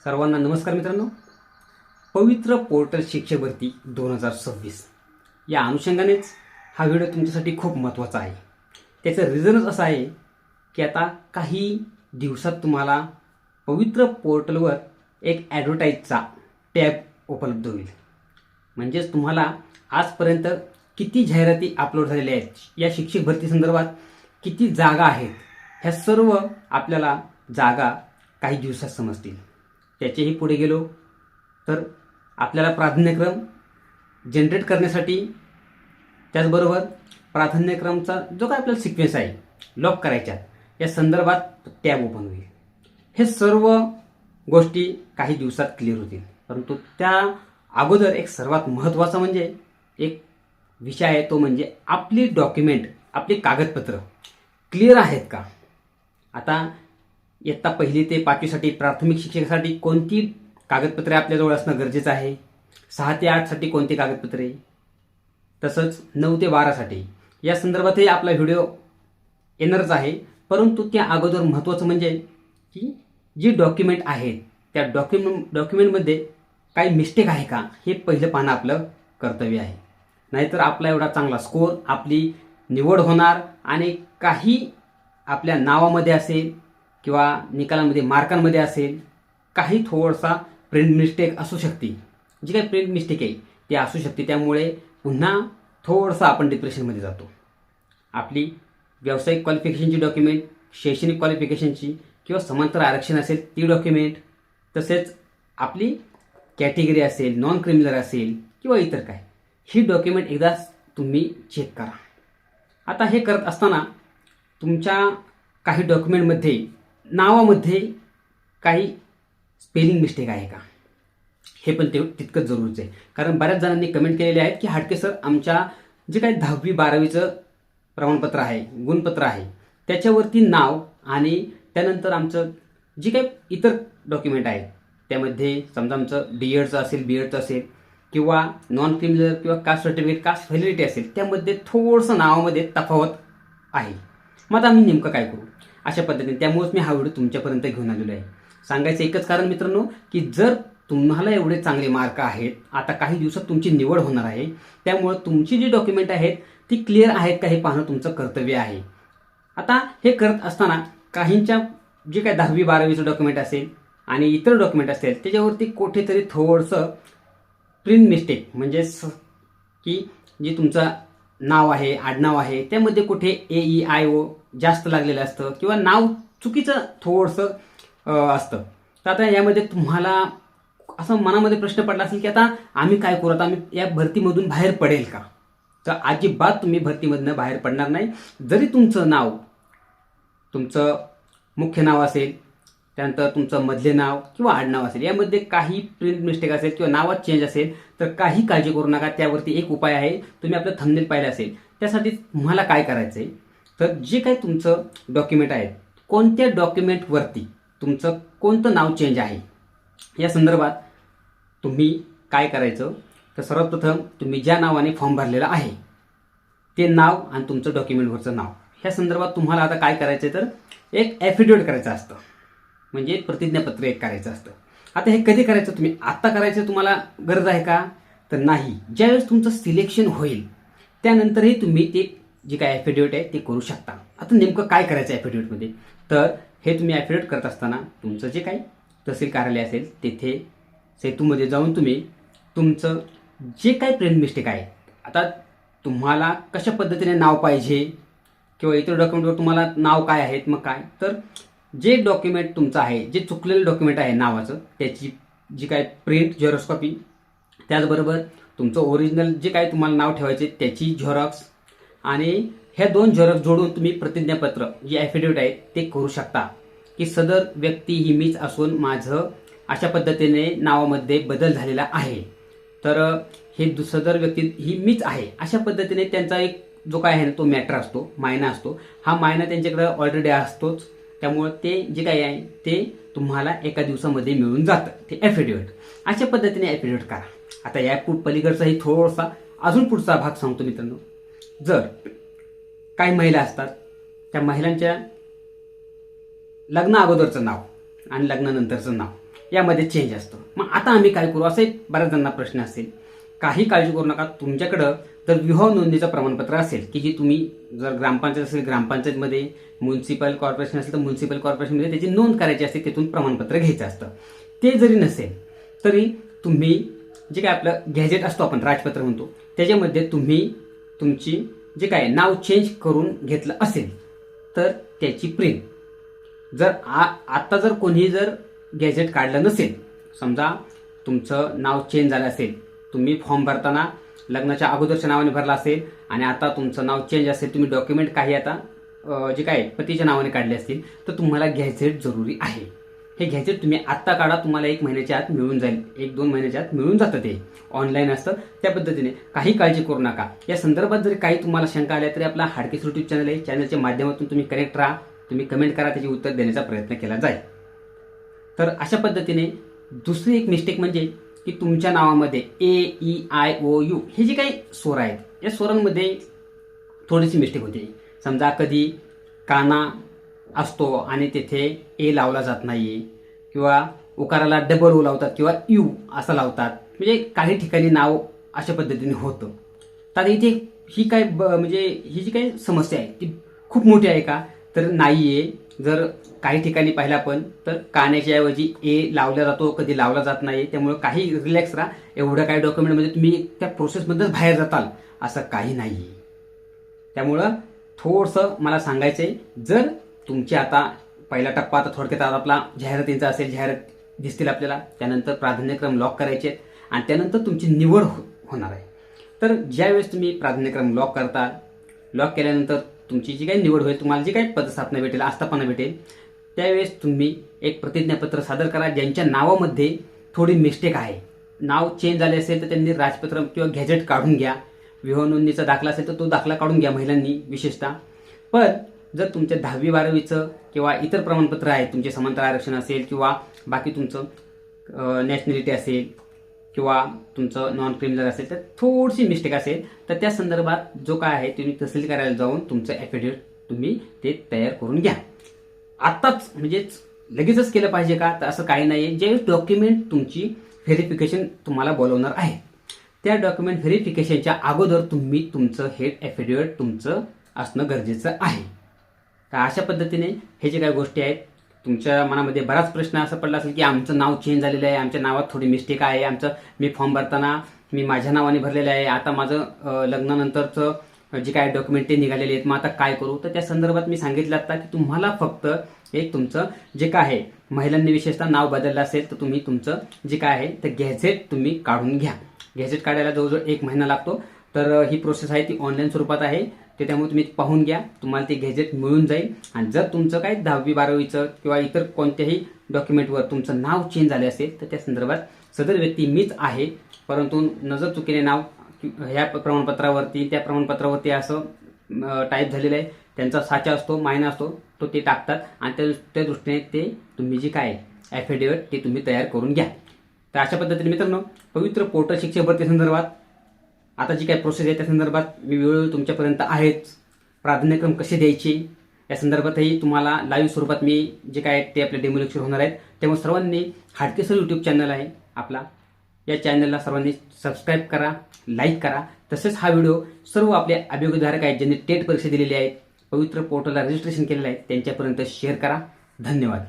सर्वांना नमस्कार मित्रांनो. पवित्र पोर्टल शिक्षक भरती 2026 या अनुषंगानेच हा व्हिडिओ तुमच्यासाठी खूप महत्त्वाचा आहे. त्याचं रिझनच असं आहे की आता काही दिवसात तुम्हाला पवित्र पोर्टलवर एक ॲडव्हर्टाईजचा टॅब उपलब्ध होईल. म्हणजेच तुम्हाला आजपर्यंत किती जाहिराती अपलोड झालेल्या आहेत, या शिक्षक भरती संदर्भात किती जागा आहेत, ह्या सर्व आपल्याला जागा काही दिवसात समजतील. त्याचेही पुढे गेलो तर आपल्याला प्राधान्यक्रम जनरेट करण्यासाठी, त्याचबरोबर प्राधान्यक्रमचा जो काय आपल्याला सिक्वेन्स आहे लॉक करायच्या, या संदर्भात टॅब ओपन होईल. हे सर्व गोष्टी काही दिवसात क्लिअर होतील. परंतु त्या अगोदर एक सर्वात महत्त्वाचा म्हणजे एक विषय आहे, तो म्हणजे आपली डॉक्युमेंट, आपली कागदपत्र क्लिअर आहेत का. आता इयत्ता 1 ते 5वीसाठी प्राथमिक शिक्षकासाठी कोणती कागदपत्रे आपल्याजवळ असणं गरजेचं आहे, 6 ते 8साठी कोणती कागदपत्रे, तसंच 9 ते 12साठी या संदर्भातही आपला व्हिडिओ येणारच आहे. परंतु त्या अगोदर महत्त्वाचं म्हणजे की जी डॉक्युमेंट आहेत त्या डॉक्युमेंटमध्ये काही मिस्टेक आहे का, हे पहिलं पाहणं आपलं कर्तव्य आहे. नाहीतर आपला एवढा चांगला स्कोअर, आपली निवड होणार आणि काही आपल्या नावामध्ये असेल किंवा निकालामध्ये मार्कांमध्ये असेल, काही थोडासा प्रिंट मिस्टेक असू शकते. जी काही प्रिंट मिस्टेक आहे ती असू शकते. त्यामुळे पुन्हा थोडंसं आपण डिप्रेशनमध्ये जातो. आपली व्यावसायिक क्वालिफिकेशनची डॉक्युमेंट, शैक्षणिक क्वालिफिकेशनची किंवा समांतर आरक्षण असेल ती डॉक्युमेंट, तसेच आपली कॅटेगरी असेल, नॉन क्रिमिनल असेल किंवा इतर काय, ही डॉक्युमेंट एकदा तुम्ही चेक करा. आता हे करत असताना तुमच्या काही डॉक्युमेंटमध्ये नावामध्ये काही स्पेलिंग मिस्टेक आहे का, हे पण तितकंच जरुरीचं आहे. कारण बऱ्याच जणांनी कमेंट केलेले आहेत की हाडके सर, आमच्या जे काही 10वी 12वीचं प्रमाणपत्र आहे, गुणपत्र आहे, त्याच्यावरती नाव आणि त्यानंतर आमचं जे काही इतर डॉक्युमेंट आहेत त्यामध्ये समजा आमचं DEDचं असेल, BEdचं असेल किंवा नॉन क्रिमिनल किंवा कास्ट सर्टिफिकेट, कास्ट व्हॅलिडिटी असेल, त्यामध्ये थोडंसं नावामध्ये तफावत आहे. मग आता आम्ही नेमकं काय करू अशा पद्धतीने. त्यामुळेच मी हा व्हिडिओ तुमच्यापर्यंत घेऊन आलेलो आहे. सांगायचं एकच कारण मित्रांनो, की जर तुम्हाला एवढे चांगले मार्क आहेत, आता काही दिवसात तुमची निवड होणार आहे, त्यामुळे तुमची जी डॉक्युमेंट आहेत ती क्लिअर आहेत का हे पाहणं तुमचं कर्तव्य आहे. आता हे करत असताना काहींच्या जे काय 10वी 12वीचं डॉक्युमेंट असेल आणि इतर डॉक्युमेंट असेल त्याच्यावरती कुठेतरी थोडंसं प्रिंट मिस्टेक, म्हणजेच की जे तुमचं नाव आहे, आडनाव आहे, त्यामध्ये कुठे AEIO जास्त लागलेलं असतं किंवा नाव चुकीचं थोडंसं असतं. तर आता यामध्ये तुम्हाला असं मनामध्ये प्रश्न पडला असेल की आता आम्ही काय करू, आता आम्ही या भरतीमधून बाहेर पडेल का. तर अजिबात तुम्ही भरतीमधनं बाहेर पडणार नाही. जरी तुमचं नाव, तुमचं मुख्य नाव असेल, त्यानंतर तुमचं मधले नाव किंवा आडनाव असेल, यामध्ये काही प्रिंट मिस्टेक असेल किंवा नावात चेंज असेल तर काही काळजी करू नका. त्यावरती एक उपाय आहे, तुम्ही आपलं थंबनेल पाहिलं असेल. त्यासाठी तुम्हाला काय करायचं आहे, तर जे काही तुमचं डॉक्युमेंट आहे, कोणत्या डॉक्युमेंटवरती तुमचं कोणतं नाव चेंज आहे, या संदर्भात तुम्ही काय करायचं, तर सर्वप्रथम तुम्ही ज्या नावाने फॉर्म भरलेला आहे ते नाव आणि तुमचं डॉक्युमेंटवरचं नाव, ह्या संदर्भात तुम्हाला आता काय करायचं आहे, तर एक ॲफिडेविट करायचं असतं. म्हणजे प्रतिज्ञापत्र एक करायचं असतं. आता हे कधी करायचं, तुम्ही आत्ता करायचं तुम्हाला गरज आहे का, तर नाही. ज्यावेळेस तुमचं सिलेक्शन होईल त्यानंतरही तुम्ही ते जे काय ॲफिडेविट आहे ते करू शकता. आता नेमकं काय करायचं ॲफिडेविटमध्ये, तर हे तुम्ही ॲफिडेविट करत असताना तुमचं जे काही तहसील कार्यालय असेल तेथे सेतूमध्ये जाऊन तुम्ही तुमचं जे काही प्रिंट मिस्टेक आहे, आता तुम्हाला कशा पद्धतीने नाव पाहिजे किंवा इतर डॉक्युमेंटवर तुम्हाला नाव काय आहेत, मग काय, तर जे डॉक्युमेंट तुमचं आहे, जे चुकलेलं डॉक्युमेंट आहे नावाचं, त्याची जी काय प्रिंट झेरॉक्स कॉपी, त्याचबरोबर तुमचं ओरिजिनल जे काय तुम्हाला नाव ठेवायचे त्याची झेरॉक्स, आणि ह्या 2 झेरॉक्स जोडून तुम्ही प्रतिज्ञापत्र जे ॲफिडेविट आहे ते करू शकता की सदर व्यक्ती ही मीच असून माझं अशा पद्धतीने नावामध्ये बदल झालेला आहे, तर हे सदर व्यक्ती ही मीच आहे, अशा पद्धतीने त्यांचा एक जो काय आहे तो मॅटर असतो, मायना असतो. हा मायना त्यांच्याकडे ऑलरेडी असतोच. त्यामुळे ते जे काही आहे ते तुम्हाला एका दिवसामध्ये मिळून जातं, ते ॲफिडेविट. अशा पद्धतीने ॲफिडेविट करा. आता या पलीकडचाही थोडासा अजून पुढचा भाग सांगतो मित्रांनो. जर काही महिला असतात, त्या महिलांच्या लग्न अगोदरचं नाव आणि लग्नानंतरचं नाव यामध्ये चेंज असतं. मग आता आम्ही काय करू, असे बऱ्याच जणांना प्रश्न असेल. काही काळजी करू नका. तुमच्याकडं जर विवाह नोंदणीचं प्रमाणपत्र असेल की जी तुम्ही जर ग्रामपंचायत असेल ग्रामपंचायतमध्ये, म्युन्सिपल कॉर्पोरेशन असेल तर म्युन्सिपल कॉर्पोरेशनमध्ये त्याची नोंद करायची असते, तिथून प्रमाणपत्र घ्यायचं असतं. ते जरी नसेल तरी तुम्ही जे काय आपलं गॅझेट असतो आपण राजपत्र म्हणतो, त्याच्यामध्ये तुम्ही तुमची जे काय नाव चेंज करून घेतलं असेल तर त्याची प्रिंट, जर आत्ता जर कोणी जर गॅझेट काढलं नसेल, समजा तुमचं नाव चेंज झालं असेल, तुम्ही फॉर्म भरताना लग्नाच्या अगोदरच्या नावाने भरला असेल आणि आता तुमचं नाव चेंज असेल, तुम्ही डॉक्युमेंट काही आता जे काय पतीच्या नावाने काढले असतील, तर तुम्हाला गॅझेट जरुरी आहे. हे गॅझेट तुम्ही आत्ता काढा, तुम्हाला 1 महिन्याच्या आत मिळून जाईल, 1-2 महिन्याच्या आत मिळून जातं. ते ऑनलाईन असतं. त्या पद्धतीने काही काळजी करू नका. या संदर्भात जरी काही तुम्हाला शंका आल्या तरी आपला हाडकेस यूट्यूब चॅनल आहे, चॅनलच्या माध्यमातून तुम्ही कनेक्ट राहा, तुम्ही कमेंट करा, त्याची उत्तर देण्याचा प्रयत्न केला जाईल. तर अशा पद्धतीने दुसरी एक मिस्टेक म्हणजे की तुमच्या नावामध्ये AEIOU हे जे काही स्वर आहेत, या स्वरांमध्ये थोडीशी मिस्टेक होते. समजा कधी काना असतो आणि तेथे ए लावला जात नाही, किंवा उकाराला डबल ओ लावतात किंवा यू असं लावतात. म्हणजे काही ठिकाणी नाव अशा पद्धतीने होतं. तर इथे ही काय म्हणजे ही जी काही समस्या आहे ती खूप मोठी आहे का, तर नाही आहे. जर काही ठिकाणी पाहिलं आपण तर कानाच्या ऐवजी ए लावला जातो, कधी लावला जात नाही. त्यामुळे काही रिलॅक्स राहा. एवढं काही डॉक्युमेंटमध्ये तुम्ही त्या प्रोसेसमध्येच बाहेर जाताल असं काही नाही. त्यामुळं थोडंसं मला सांगायचं आहे, जर तुमची आता पहिला टप्पा आता थोडक्यात आपला जाहिरातींचा असेल, जाहिरात दिसतील आपल्याला, त्यानंतर प्राधान्यक्रम लॉक करायचे आहेत आणि त्यानंतर तुमची निवड होणार आहे. तर ज्यावेळेस तुम्ही प्राधान्यक्रम लॉक करता, लॉक केल्यानंतर तुमची जी काही निवड होईल, तुम्हाला जी काही पदस्थापना भेटेल, आस्थापना भेटेल, त्यावेळेस तुम्ही एक प्रतिज्ञापत्र सादर करा ज्यांच्या नावामध्ये थोडी मिस्टेक आहे. नाव चेंज झाले असेल तर त्यांनी राजपत्र किंवा गॅझेट काढून घ्या. विवाह नोंदणीचा दाखला असेल तर तो दाखला काढून घ्या महिलांनी विशेषतः. पण जर तुमच्या 10वी-12वीचं किंवा इतर प्रमाणपत्र आहेत, तुमचे समांतर आरक्षण असेल किंवा बाकी तुमचं नॅशनॅलिटी असेल किंवा तुमचं नॉन क्रिमिनल असेल, तर थोडीशी मिस्टेक असेल तर त्या संदर्भात जो काय आहे तुम्ही तहसील कार्यालयात जाऊन तुमचं ॲफिडेविट तुम्ही ते तयार करून घ्या. आत्ताच म्हणजेच लगेचच केलं पाहिजे का, तर असं काही नाही आहे. जे डॉक्युमेंट तुमची व्हेरिफिकेशन तुम्हाला बोलवणार आहे, त्या डॉक्युमेंट व्हेरिफिकेशनच्या अगोदर तुम्ही तुमचं हे ॲफिडेविट तुमचं असणं गरजेचं आहे. तर अशा पद्धतीने हे जे काही गोष्टी आहेत, तुमच्या मनामध्ये बराच प्रश्न असा पडला असेल की आमचं नाव चेंज झालेलं आहे, आमच्या नावात थोडी मिस्टेक आहे, मी फॉर्म भरताना मी माझ्या नावाने भरलेलं आहे, आता माझं लग्नानंतरचं जे काय डॉक्युमेंट ते निघालेले आहेत, मग आता काय करू. तर त्या संदर्भात मी सांगितलं आता की तुम्हाला फक्त एक तुमचं जे काय आहे, महिलांनी विशेषतः नाव बदललं असेल तर तुम्ही तुमचं जे काय आहे ते गॅझेट तुम्ही काढून घ्या. गॅझेट काढायला जवळजवळ 1 महिना लागतो. तर ही प्रोसेस आहे ती ऑनलाईन स्वरूपात आहे, ते त्यामुळे तुम्ही पाहून घ्या, तुम्हाला ते गॅझेट मिळून जाईल. आणि जर तुमचं काय 10वी-12वीचं किंवा इतर कोणत्याही डॉक्युमेंटवर तुमचं नाव चेंज झाले असेल तर त्या संदर्भात सदर व्यक्ती मीच आहे, परंतु नजर चुकीने नाव ह्या प्रमाणपत्रावरती त्या प्रमाणपत्रावरती असं टाईप झालेलं आहे, त्यांचा साचा असतो, मायना असतो, तो ते टाकतात आणि त्या दृष्टीने ते तुम्ही जे काय ॲफिडेविट ते तुम्ही तयार करून घ्या. तर अशा पद्धतीने मित्रांनो, पवित्र पोर्टल शिक्षक भरती संदर्भात आता जी काही प्रोसेस आहे त्या संदर्भात मी वेळोवेळी तुमच्यापर्यंत आहेच. प्राधान्यक्रम कसे द्यायचे या संदर्भातही तुम्हाला लाईव्ह स्वरूपात मी जे काय ते आपले डेमो लेक्चर होणार आहेत. त्यामुळे सर्वांनी हाडके सर यूट्यूब चॅनल आहे आपला, या चॅनलला सर्वांनी सबस्क्राईब करा, लाईक करा. तसेच हा व्हिडिओ सर्व आपले अभियोगधारक आहेत ज्यांनी टेट परीक्षा दिलेली आहेत, पवित्र पोर्टलला रजिस्ट्रेशन केलेलं आहे, त्यांच्यापर्यंत शेअर करा. धन्यवाद.